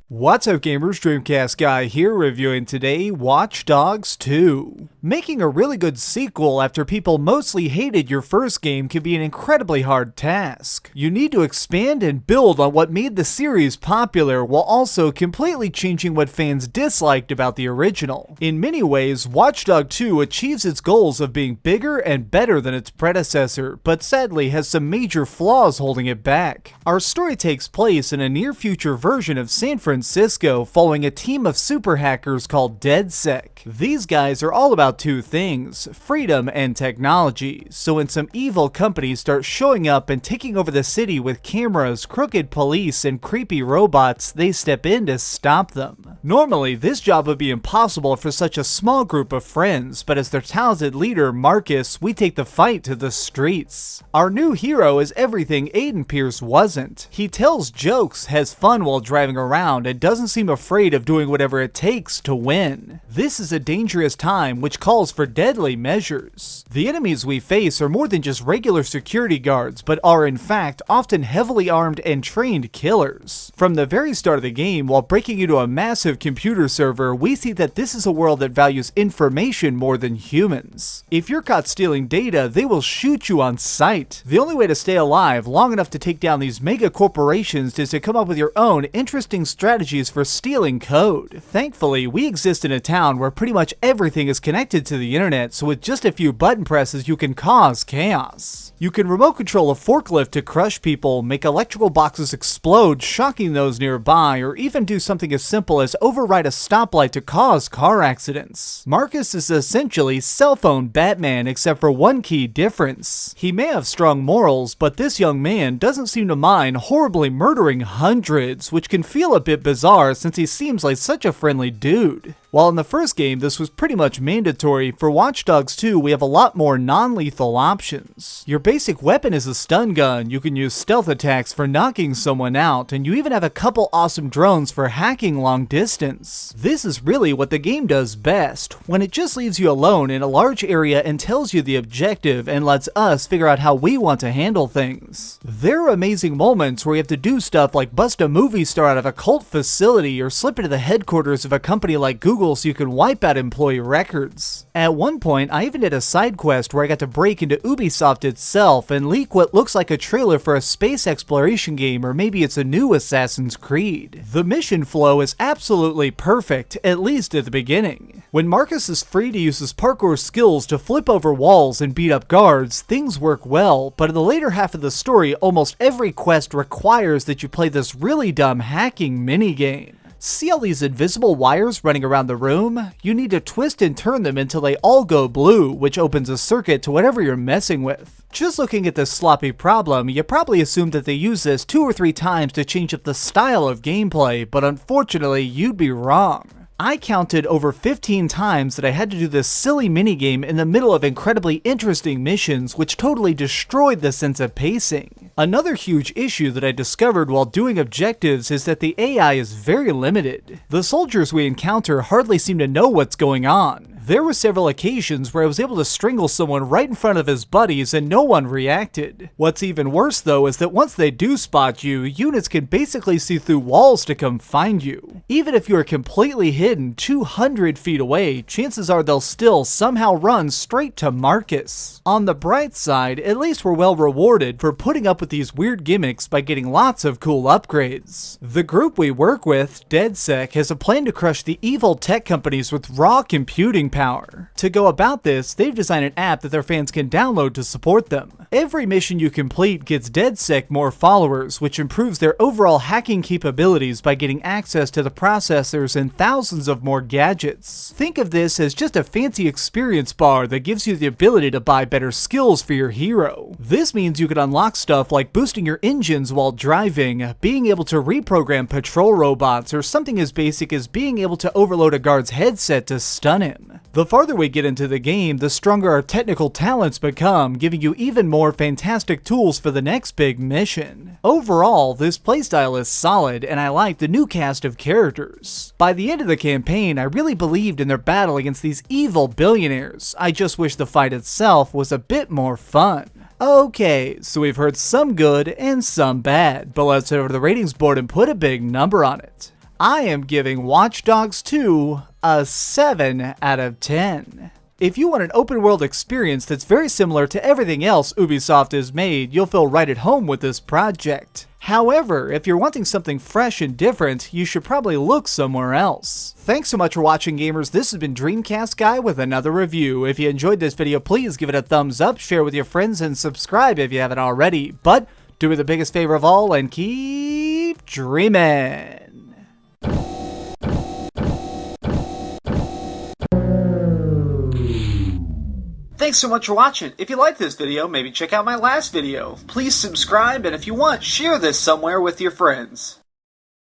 What's up gamers, DreamcastGuy here, reviewing today Watch Dogs 2. Making a really good sequel after people mostly hated your first game can be an incredibly hard task. You need to expand and build on what made the series popular while also completely changing what fans disliked about the original. In many ways, Watch Dogs 2 achieves its goals of being bigger and better than its predecessor, but sadly has some major flaws holding it back. Our story takes place in a near-future version of San Francisco following a team of super hackers called DedSec. These guys are all about two things, freedom and technology, so when some evil companies start showing up and taking over the city with cameras, crooked police, and creepy robots, they step in to stop them. Normally, this job would be impossible for such a small group of friends, but as their talented leader, Marcus, we take the fight to the streets. Our new hero is everything Aiden Pierce wasn't. He tells jokes, has fun while driving around, and doesn't seem afraid of doing whatever it takes to win. This is a dangerous time which calls for deadly measures. The enemies we face are more than just regular security guards, but are in fact often heavily armed and trained killers. From the very start of the game, while breaking into a massive computer server, we see that this is a world that values information more than humans. If you're caught stealing data, they will shoot you on sight. The only way to stay alive long enough to take down these mega corporations is to come up with your own interesting strategies for stealing code. Thankfully, we exist in a town where pretty much everything is connected to the internet, so with just a few button presses you can cause chaos. You can remote control a forklift to crush people, make electrical boxes explode, shocking those nearby, or even do something as simple as override a stoplight to cause car accidents. Marcus is essentially cell phone Batman, except for one key difference. He may have strong morals, but this young man doesn't seem to mind horribly murdering hundreds, which can feel a bit bizarre since he seems like such a friendly dude. While in the first game this was pretty much mandatory, for Watch Dogs 2 we have a lot more non-lethal options. Your basic weapon is a stun gun, you can use stealth attacks for knocking someone out, and you even have a couple awesome drones for hacking long distance. This is really what the game does best, when it just leaves you alone in a large area and tells you the objective and lets us figure out how we want to handle things. There are amazing moments where you have to do stuff like bust a movie star out of a cult facility or slip into the headquarters of a company like Google so you can wipe out employee records. At one point, I even did a side quest where I got to break into Ubisoft itself and leak what looks like a trailer for a space exploration game, or maybe it's a new Assassin's Creed. The mission flow is absolutely perfect, at least at the beginning. When Marcus is free to use his parkour skills to flip over walls and beat up guards, things work well, but in the later half of the story, almost every quest requires that you play this really dumb hacking minigame. See all these invisible wires running around the room? You need to twist and turn them until they all go blue, which opens a circuit to whatever you're messing with. Just looking at this sloppy problem, you probably assume that they use this 2 or 3 times to change up the style of gameplay, but unfortunately, you'd be wrong. I counted over 15 times that I had to do this silly minigame in the middle of incredibly interesting missions, which totally destroyed the sense of pacing. Another huge issue that I discovered while doing objectives is that the AI is very limited. The soldiers we encounter hardly seem to know what's going on. There were several occasions where I was able to strangle someone right in front of his buddies and no one reacted. What's even worse though is that once they do spot you, units can basically see through walls to come find you. Even if you are completely hidden 200 feet away, chances are they'll still somehow run straight to Marcus. On the bright side, at least we're well rewarded for putting up with these weird gimmicks by getting lots of cool upgrades. The group we work with, DedSec, has a plan to crush the evil tech companies with raw computing power. To go about this, they've designed an app that their fans can download to support them. Every mission you complete gets DedSec more followers, which improves their overall hacking capabilities by getting access to the processors and thousands of more gadgets. Think of this as just a fancy experience bar that gives you the ability to buy better skills for your hero. This means you can unlock stuff like boosting your engines while driving, being able to reprogram patrol robots, or something as basic as being able to overload a guard's headset to stun him. The farther we get into the game, the stronger our technical talents become, giving you even more fantastic tools for the next big mission. Overall, this playstyle is solid, and I like the new cast of characters. By the end of the campaign, I really believed in their battle against these evil billionaires. I just wish the fight itself was a bit more fun. Okay, so we've heard some good and some bad, but let's head over to the ratings board and put a big number on it. I am giving Watch Dogs 2 a 7 out of 10. If you want an open world experience that's very similar to everything else Ubisoft has made, you'll feel right at home with this project. However, if you're wanting something fresh and different, you should probably look somewhere else. Thanks so much for watching, gamers. This has been DreamcastGuy with another review. If you enjoyed this video, please give it a thumbs up, share with your friends, and subscribe if you haven't already. But do me the biggest favor of all and keep dreaming. Thanks so much for watching. If you liked this video, maybe check out my last video. Please subscribe, and if you want, share this somewhere with your friends.